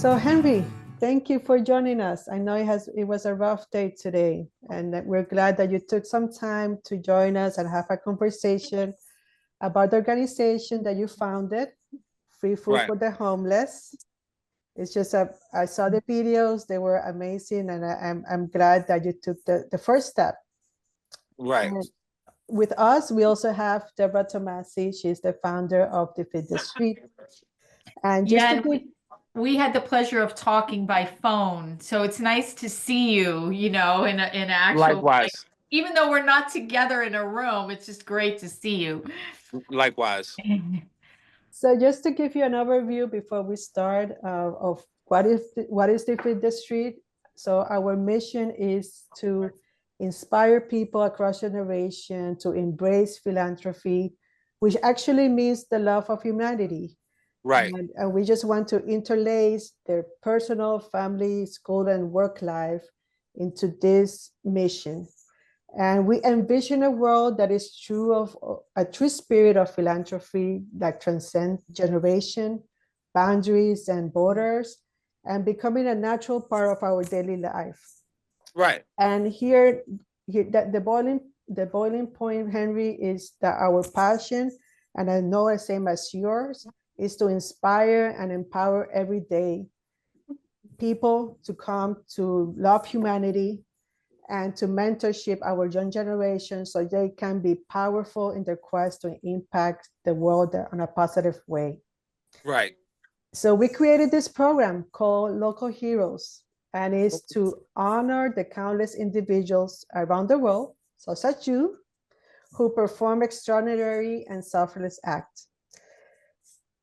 So Henry, thank you for joining us. I know it was a rough day today, and that we're glad that you took some time to join us and have a conversation about the organization that you founded, Free Food Right, for the Homeless. It's just I saw the videos; they were amazing, and I'm glad that you took the first step. right. And with us, we also have Deborah Tomasi. She's the founder of the Feed the Street. And just Yeah, to and give we had the pleasure of talking by phone, so it's nice to see you, in actual, like, Likewise, even though we're not together in a room, it's just great to see you. likewise. So just to give you an overview before we start of what is the Feed the Street. So our mission is to inspire people across generation to embrace philanthropy, which actually means the love of humanity. Right, And we just want to interlace their personal, family, school, and work life into this mission. And we envision a world that is true of a true spirit of philanthropy that transcends generation, boundaries, and borders, and becoming a natural part of our daily life. right, And here that the boiling point, Henry, is that our passion, and I know the same as yours, is to inspire and empower every day people to come to love humanity and to mentorship our young generation so they can be powerful in their quest to impact the world in a positive way. right. So we created this program called Local Heroes, and it's to honor the countless individuals around the world, such as you, who perform extraordinary and selfless acts.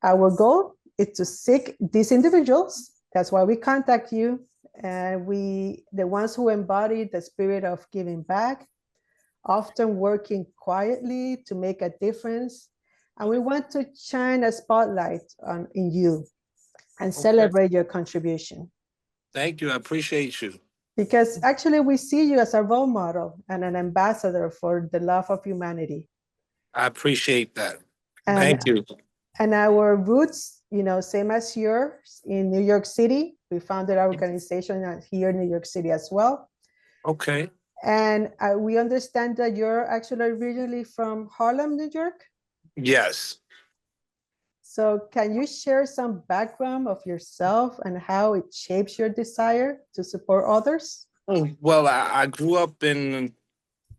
Our goal is to seek these individuals. That's why we contact you. And the ones who embody the spirit of giving back, often working quietly to make a difference. And we want to shine a spotlight in you and Okay. celebrate your contribution. Thank you. I appreciate you. Because actually, we see you as a role model and an ambassador for the love of humanity. I appreciate that. And Thank you. and our roots, same as yours in New York City. We founded our organization here in New York City as well. Okay. And we understand that you're actually originally from Harlem, New York. Yes. So can you share some background of yourself and how it shapes your desire to support others? Well, I grew up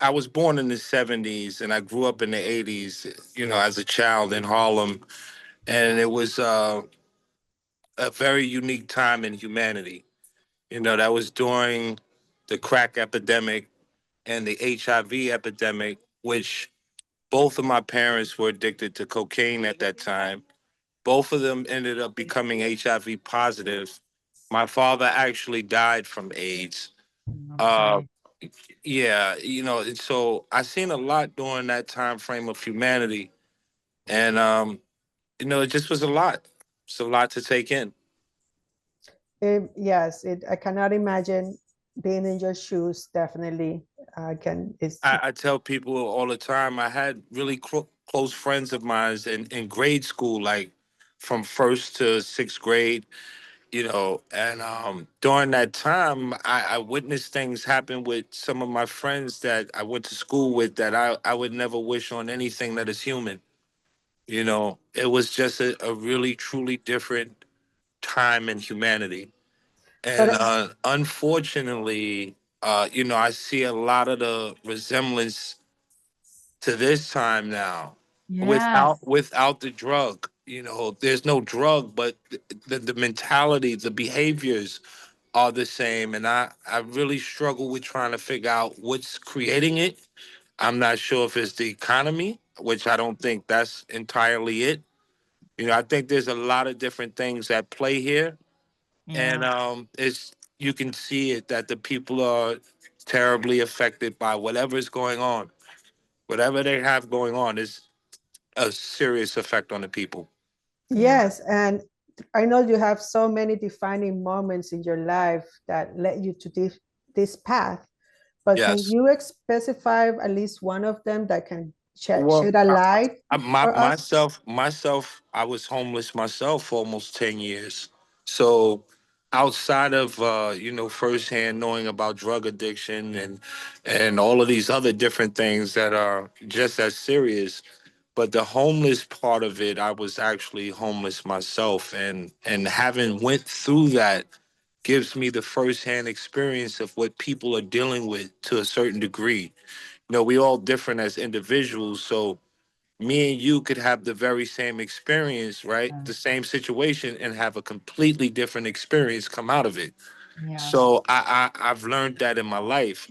I was born in the 70s and I grew up in the 80s, as a child in Harlem. And it was a very unique time in humanity. That was during the crack epidemic and the HIV epidemic, which both of my parents were addicted to cocaine at that time. Both of them ended up becoming HIV positive. My father actually died from AIDS. Uh, Okay. yeah, and so I seen a lot during that time frame of humanity, and it just was a lot. It's a lot to take in. Yes, I cannot imagine being in your shoes. Definitely, it's I tell people all the time. I had really close friends of mine in grade school, like from first to sixth grade. And during that time, I witnessed things happen with some of my friends that I went to school with that I would never wish on anything that is human. It was just a really, truly different time in humanity. And but unfortunately, I see a lot of the resemblance to this time now Yes. without the drug. There's no drug, but the mentality, the behaviors are the same. And I really struggle with trying to figure out what's creating it. I'm not sure if it's the economy, which I don't think that's entirely it. I think there's a lot of different things at play here. And Yeah. it's you can see it that the people are terribly affected by whatever's going on. Whatever they have going on is a serious effect on the people. Yeah. yes, and I know you have so many defining moments in your life that led you to this path. But can Yes. you specify at least one of them that can Well, shed a light for us? myself, I was homeless myself for almost 10 years. So outside of firsthand knowing about drug addiction and all of these other different things that are just as serious, but the homeless part of it, I was actually homeless myself, and having went through that gives me the firsthand experience of what people are dealing with to a certain degree. We all different as individuals, so me and you could have the very same experience, right? Yeah. The same situation, and have a completely different experience come out of it. Yeah. So I've learned that in my life,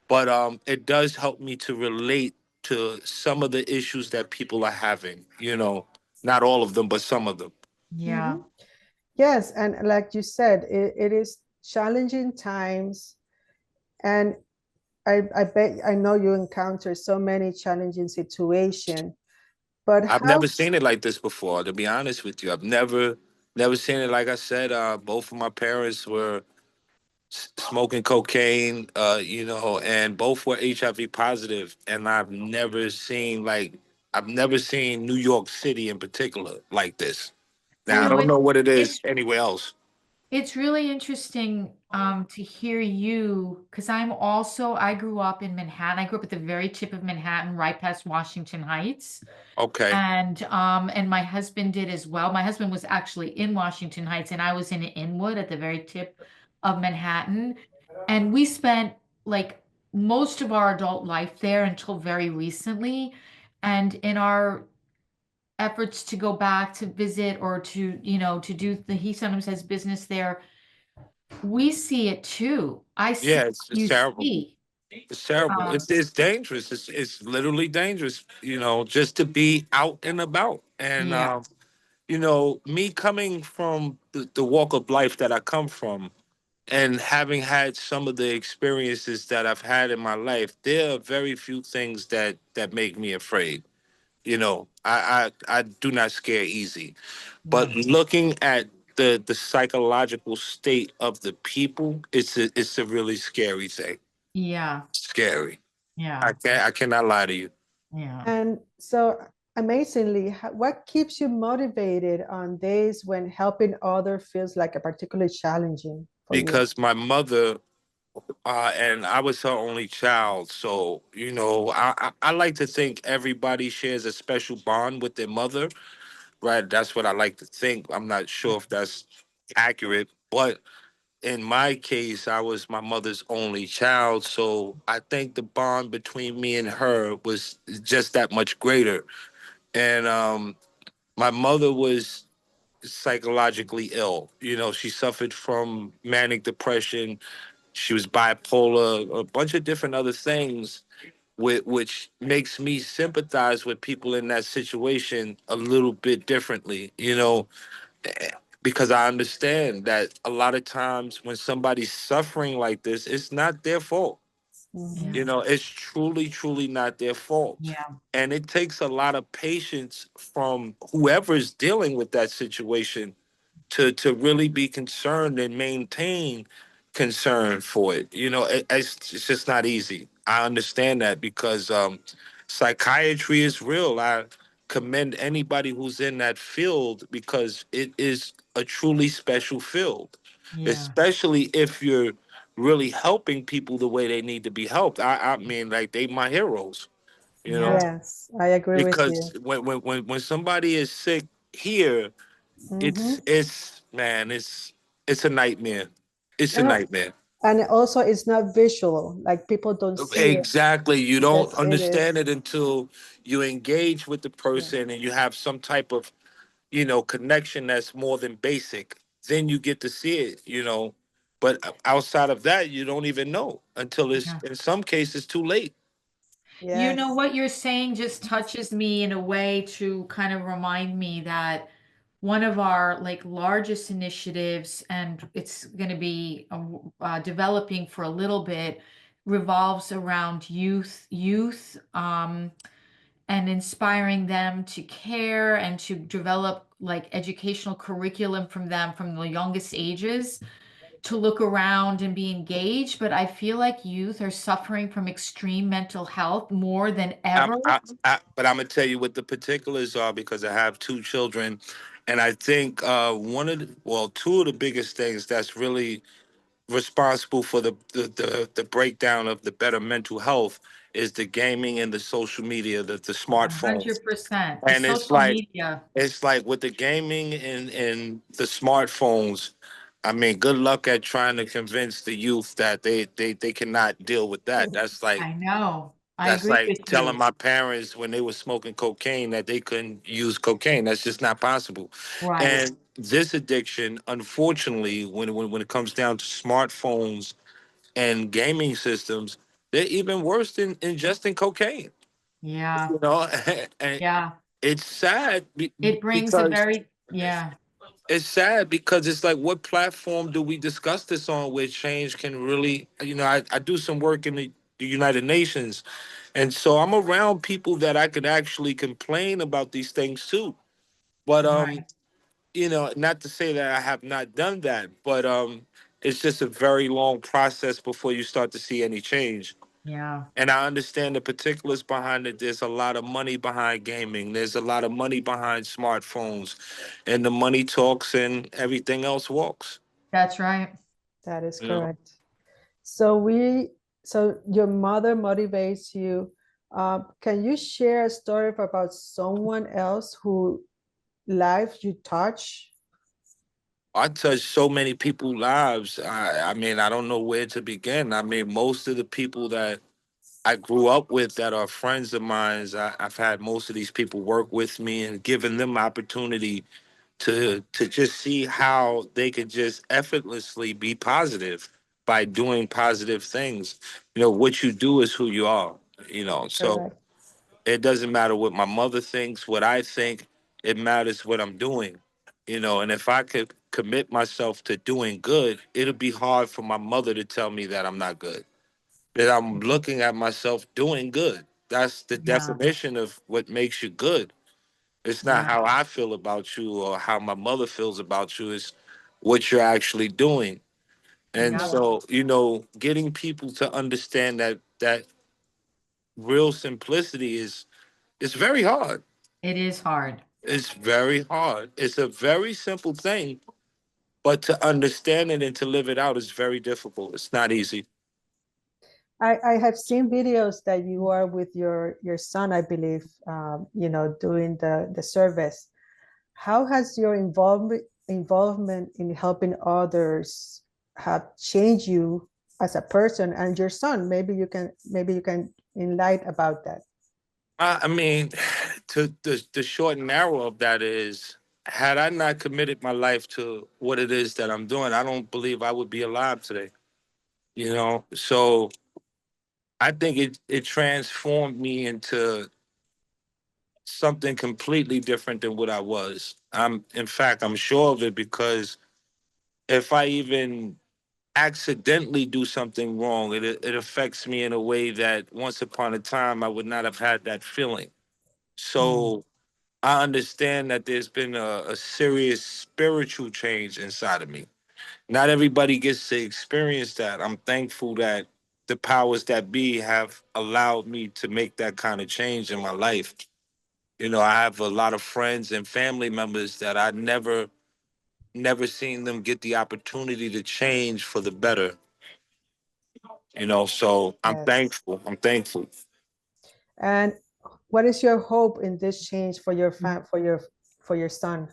but it does help me to relate to some of the issues that people are having. Not all of them, but some of them. Yeah. Mhm. Yes, and like you said, it is challenging times, and I bet I know you encounter so many challenging situations. But I've how? never seen it like this before, to be honest with you. I've never seen it. Like I said, both of my parents were smoking cocaine, and both were HIV positive. And I've never seen New York City in particular like this. You Now, I know, don't know what it is it's anywhere else. it's really interesting to hear you, because I grew up in Manhattan. I grew up at the very tip of Manhattan, right past Washington Heights. Okay. And my husband did as well. My husband was actually in Washington Heights, and I was in Inwood at the very tip of Manhattan. And we spent like most of our adult life there until very recently. And in our efforts to go back to visit or to, to do he sometimes has business there, we see it too. I see Yeah, what it's you terrible. see. It's terrible. Um, It's dangerous. It's literally dangerous, just to be out and about. And yeah, me coming from the walk of life that I come from, and having had some of the experiences that I've had in my life, there are very few things that make me afraid. I do not scare easy. yeah, But looking at the psychological state of the people, it's a really scary thing. yeah, Scary. yeah, I cannot lie to you. yeah. And so amazingly, what keeps you motivated on days when helping others feels like a particularly challenging for you? Because my mother, and I was her only child, so I like to think everybody shares a special bond with their mother, right? That's what I like to think. I'm not sure if that's accurate, but in my case, I was my mother's only child, so I think the bond between me and her was just that much greater. And my mother was psychologically ill. She suffered from manic depression. She was bipolar, a bunch of different other things, which makes me sympathize with people in that situation a little bit differently. Because I understand that a lot of times when somebody's suffering like this, it's not their fault. Mhm. Yeah, It's truly, truly not their fault. yeah, And it takes a lot of patience from whoever's dealing with that situation to really be concerned and maintain concern for it. It's just not easy. I understand that because psychiatry is real. I commend anybody who's in that field because it is a truly special field, yeah, especially if you're really helping people the way they need to be helped. I mean, like they my heroes, you know, yeah, Yes, I agree with because you. when somebody is sick here, Hmm. it's man, it's a nightmare. It's a And, nightmare. and also, it's not visual, like people don't see it. Exactly. You don't Yes, it understand is. it until you engage with the Yeah. person and you have some type of, connection that's more than basic. Then you get to see it. But outside of that, you don't even know until it's yeah. in some cases too late. You know, Yes. what you're saying just touches me in a way to kind of remind me that one of our like largest initiatives, and it's going to be developing for a little bit, revolves around youth, and inspiring them to care and to develop like educational curriculum from them from the youngest ages to look around and be engaged. But I feel like youth are suffering from extreme mental health more than ever. But I'm gonna tell you what the particulars are because I have two children, And I think two of the biggest things that's really responsible for the breakdown of the better mental health is the gaming and the social media, the smartphones. 100%. The And social media. it's like with the gaming and the smartphones, I mean, good luck at trying to convince the youth that they cannot deal with that. I know. I That's agree like with telling you. my parents when they were smoking cocaine that they couldn't use cocaine. That's just not possible. Right. And this addiction, unfortunately, when it comes down to smartphones and gaming systems, they're even worse than ingesting cocaine. Yeah. You know, and Yeah. it's sad It brings a because very, yeah. it's like, what platform do we discuss this on where change can really, I do some work in the United Nations, and so I'm around people that I could actually complain about these things too. But Right. not to say that I have not done that, but it's just a very long process before you start to see any change. Yeah. And I understand the particulars behind it. There's a lot of money behind gaming. There's a lot of money behind smartphones, and the money talks, and everything else walks. That's right. That is You know, correct. So so your mother motivates you. Can you share a story about someone else who life you touch? I touch so many people's lives. I mean, I don't know where to begin. I mean, most of the people that I grew up with that are friends of mine, I've had most of these people work with me and given them opportunity to just see how they could just effortlessly be positive by doing positive things. What you do is who you are. So Correct. it doesn't matter what my mother thinks, what I think. It matters what I'm doing. And if I could commit myself to doing good, it'll be hard for my mother to tell me that I'm not good. That I'm Mhm. looking at myself doing good. That's the Yeah. definition of what makes you good. It's not Yeah. how I feel about you or how my mother feels about you. It's what you're actually doing. And Yeah. Yes, so, getting people to understand that real simplicity is very hard. It is hard. It's very hard. It's a very simple thing, but to understand it and to live it out is very difficult. It's not easy. I have seen videos that you are with your son, I believe, doing the service. How has your involvement in helping others have changed you as a person and your son? Maybe you can enlighten about that. I mean, to the short and narrow of that is, had I not committed my life to what it is that I'm doing, I don't believe I would be alive today. So I think it transformed me into something completely different than what I was. In fact, I'm sure of it, because if I even accidentally do something wrong, it affects me in a way that once upon a time I would not have had that feeling. Mm. So I understand that there's been a serious spiritual change inside of me. Not everybody gets to experience that. I'm thankful that the powers that be have allowed me to make that kind of change in my life. I have a lot of friends and family members that I never seen them get the opportunity to change for the better. So I'm Yes. thankful. I'm thankful. And what is your hope in this change for your for your son?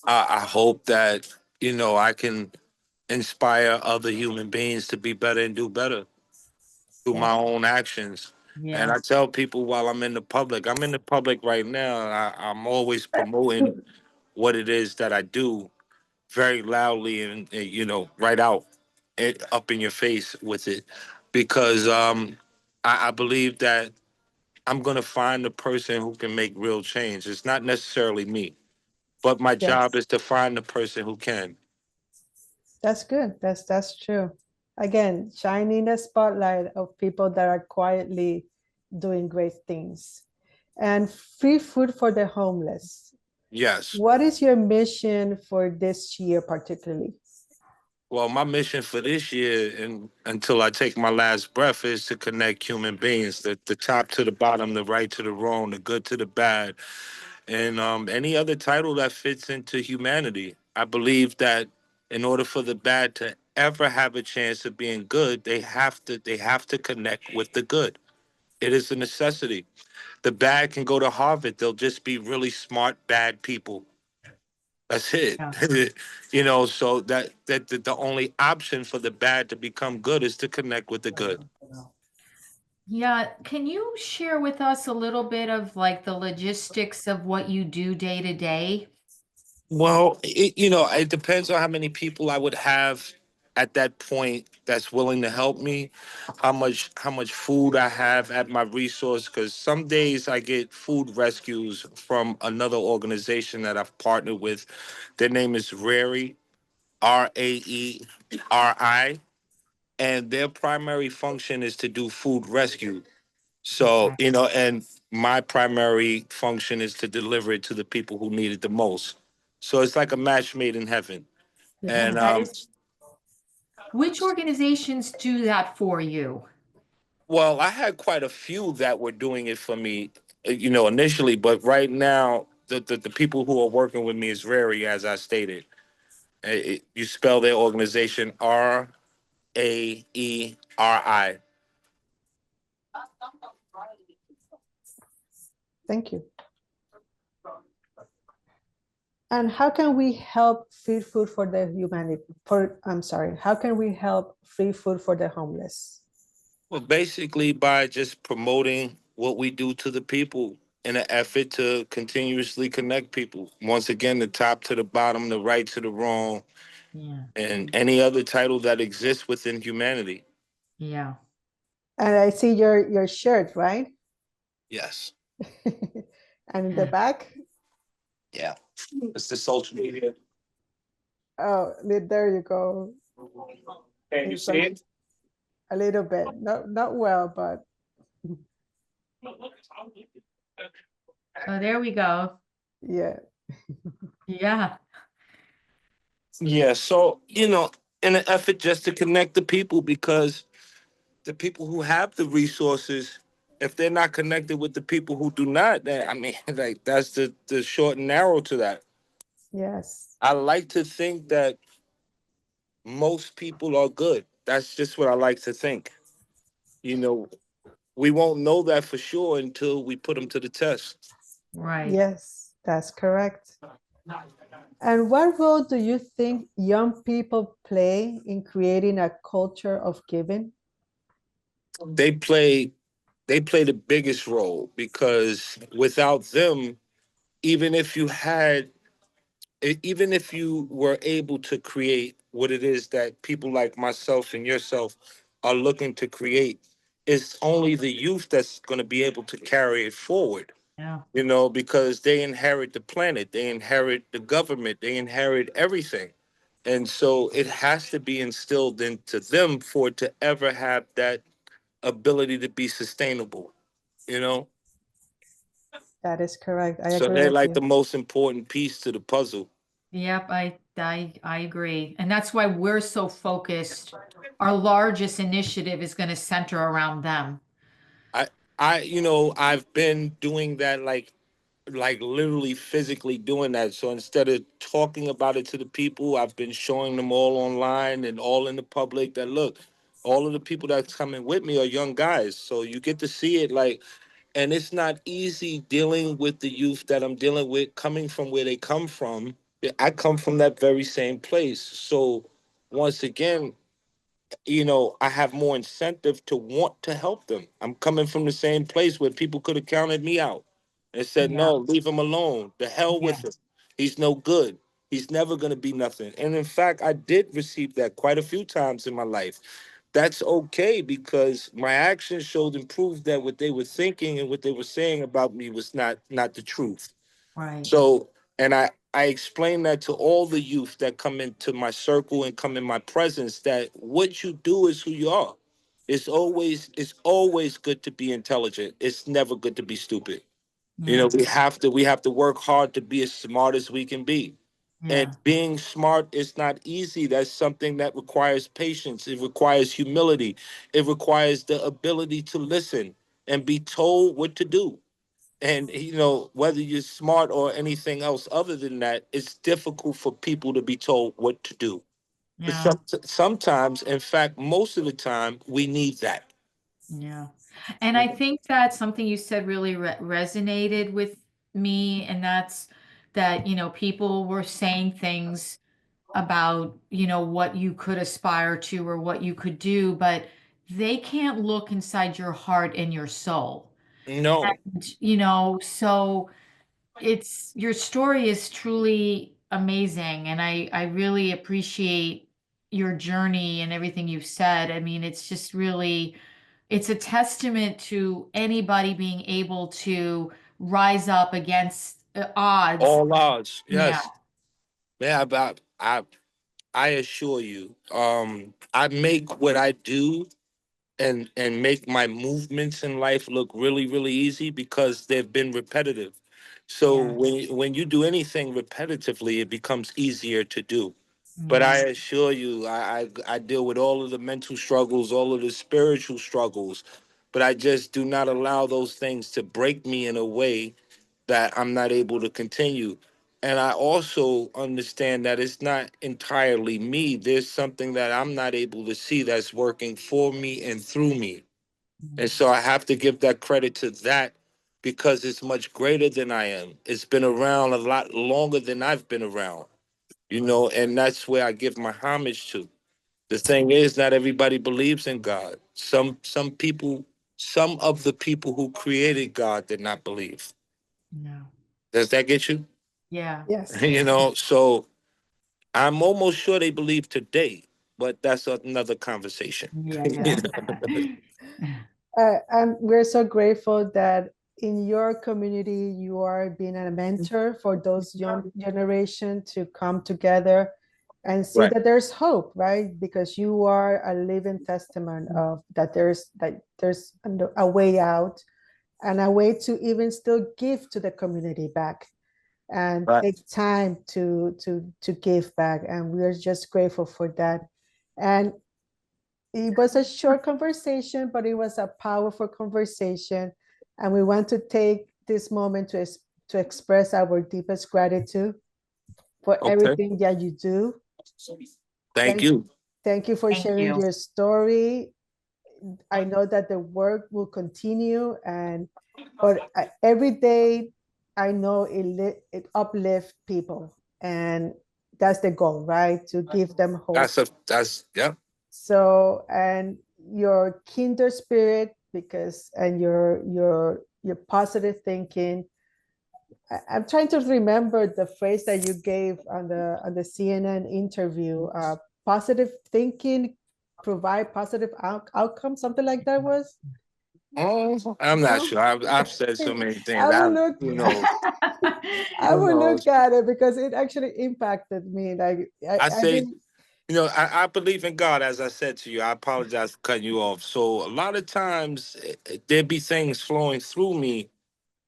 I hope that I can inspire other human beings to be better and do better through my Yes. own actions. And Yeah. I tell people while I'm in the public right now, I'm always promoting what it is that I do very loudly and right out it up in your face with it, because I believe that I'm gonna find the person who can make real change. It's not necessarily me, but my job Yes. is to find the person who can. That's good. That's true. Again, shining the spotlight of people that are quietly doing great things. And free food for the homeless. Yes. What is your mission for this year particularly? Well, my mission for this year and until I take my last breath is to connect human beings, the top to the bottom, the right to the wrong, the good to the bad, and any other title that fits into humanity. I believe that in order for the bad to ever have a chance of being good, they have to connect with the good. It is a necessity. The bad can go to Harvard. They'll just be really smart bad people. That's it. Yeah. So that the only option for the bad to become good is to connect with the good. Yeah, can you share with us a little bit of like the logistics of what you do day to day? Well, it depends on how many people I would have at that point that's willing to help me, how much food I have at my resource. Because some days I get food rescues from another organization that I've partnered with. Their name is RAERI, and their primary function is to do food rescue. So, Okay. and my primary function is to deliver it to the people who need it the most. So it's like a match made in heaven. And That is, which organizations do that for you? well, I had quite a few that were doing it for me, initially, but right now the people who are working with me is Rary, as I stated. You spell their organization RAERI. Thank you. And how can we help free food for the humanity? I'm sorry, how can we help free food for the homeless? Well, basically by just promoting what we do to the people in an effort to continuously connect people. Once again, the top to the bottom, the right to the wrong, Yeah. and any other title that exists within humanity. Yeah. And I see your shirt, right? Yes. And in the back, Yeah. It's the social media. oh, there you go. Can you It's see it? a little bit, not well, but Oh, there we go. yeah. Yeah. Yeah. So, in an effort just to connect the people, because the people who have the resources, if they're not connected with the people who do not, then I mean, like that's the short and narrow to that. Yes, I like to think that most people are good. That's just what I like to think. You know, we won't know that for sure until we put them to the test. Right. yes, that's correct. And what role do you think young people play in creating a culture of giving? They play they play the biggest role, because without them, even if you had even if you were able to create what it is that people like myself and yourself are looking to create, it's only the youth that's going to be able to carry it forward, Yeah. because they inherit the planet, they inherit the government, they inherit everything. And so it has to be instilled into them for it to ever have that ability to be sustainable, you know? That is correct. I So agree they're with like you. the most important piece to the puzzle. Yep, I agree. And that's why we're so focused. Our largest initiative is going to center around them. I I've been doing that, like literally physically doing that. So instead of talking about it to the people, I've been showing them all online and all in the public that look, all of the people that's coming with me are young guys. So you get to see it, like, and it's not easy dealing with the youth that I'm dealing with, coming from where they come from. I come from that very same place. So once again, I have more incentive to want to help them. I'm coming from the same place where people could have counted me out and said, Yeah. no, leave him alone. The hell Yeah. with him. He's no good. He's never going to be nothing. And in fact, I did receive that quite a few times in my life. That's okay, because my actions showed and proved that what they were thinking and what they were saying about me was not the truth. Right. So, and I explain that to all the youth that come into my circle and come in my presence, that what you do is who you are. It's always good to be intelligent. It's never good to be stupid. Yeah. We have to work hard to be as smart as we can be. And Yeah. being smart is not easy. That's something that requires patience. It requires humility. It requires the ability to listen and be told what to do. And whether you're smart or anything else other than that, it's difficult for people to be told what to do. But Yeah. sometimes, in fact, most of the time, we need that. Yeah. And I think that something you said really resonated with me, and that's that, people were saying things about, what you could aspire to or what you could do, but they can't look inside your heart and your soul. No. And, so it's your story is truly amazing, and I really appreciate your journey and everything you've said. I mean, it's just really it's a testament to anybody being able to rise up against odds. All odds, Yeah. yes. Yeah, but I assure you, I make what I do and make my movements in life look really, really easy because they've been repetitive. So Yeah. when you do anything repetitively, it becomes easier to do. But I Yeah. assure you, I deal with all of the mental struggles, all of the spiritual struggles, but I just do not allow those things to break me in a way that I'm not able to continue. And I also understand that it's not entirely me. There's something that I'm not able to see that's working for me and through me. And so I have to give that credit to that because it's much greater than I am. It's been around a lot longer than I've been around, and that's where I give my homage to. The thing is, not everybody believes in God. Some of the people who created God did not believe. Yeah. Does that get you? Yeah. Yes. So I'm almost sure they believe today, but that's another conversation. Yeah. You Yeah. know? And we're so grateful that in your community you are being a mentor for those young generation to come together and see Right. that there's hope, right? Because you are a living testament of that there's a way out and a way to even still give to the community back and Right. take time to give back. And we are just grateful for that. And it was a short conversation, but it was a powerful conversation. And we want to take this moment to express our deepest gratitude for Okay. everything that you do. Thank Thank, you. thank you for Thank sharing you. your story. I know that the work will continue, but every day I know it uplifts people, and that's the goal, right? To give them hope. That's yeah. So, and your kinder spirit, because and your positive thinking. I'm trying to remember the phrase that you gave on the CNN interview. Positive thinking provide positive outcomes, something like that was. Oh, I'm not No, sure. I've said so many things. I will I look. who knows? I Who will knows? look at it because it actually impacted me. Like I I say, didn't. I believe in God, as I said to you. I apologize for cutting you off. So a lot of times there be things flowing through me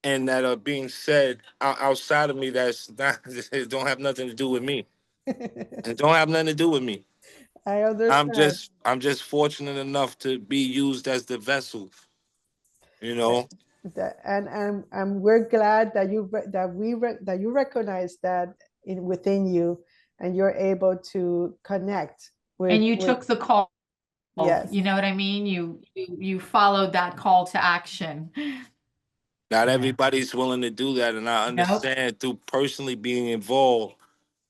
and that are being said outside of me that's not it don't have nothing to do with me. It don't have nothing to do with me. I I'm understand. just I'm just fortunate enough to be used as the vessel, you know. And we're glad that that you recognize that within you, and you're able to connect And you with took the call, yes. you know what I mean? You followed that call to action. Not Yeah. everybody's willing to do that, and I Nope. understand through personally being involved.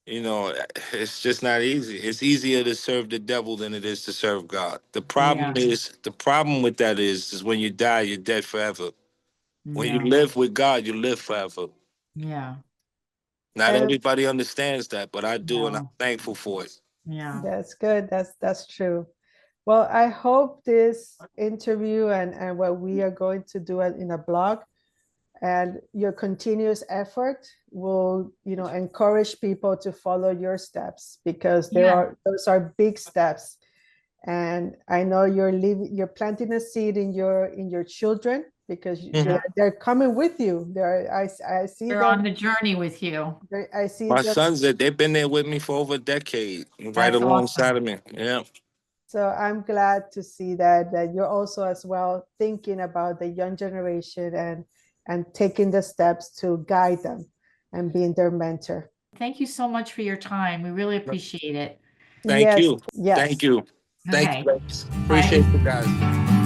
You know, it's just not easy. It's easier to serve the devil than it is to serve God. Yeah. The problem with that is when you die, you're dead forever. When you Yeah. live with God, you live forever. Yeah. Not And everybody understands that, but I do, and I'm No. thankful for it. Yeah. that's good. That's true. Well, I hope this interview and what we are going to do in a blog and your continuous effort will, encourage people to follow your steps, because Yeah. those are big steps. And I know you're planting a seed in your children, because Mhm. Yeah. they're coming with you. I see They're them. on the journey with you. I see My them. sons, they've been there with me for over a decade, right That's alongside awesome. of me. Yeah. So I'm glad to see that you're also as well thinking about the young generation, and taking the steps to guide them and being their mentor. Thank you so much for your time. We really appreciate it. Thank Yes, you. yes. Thank you. Thank Okay. you. Appreciate you guys.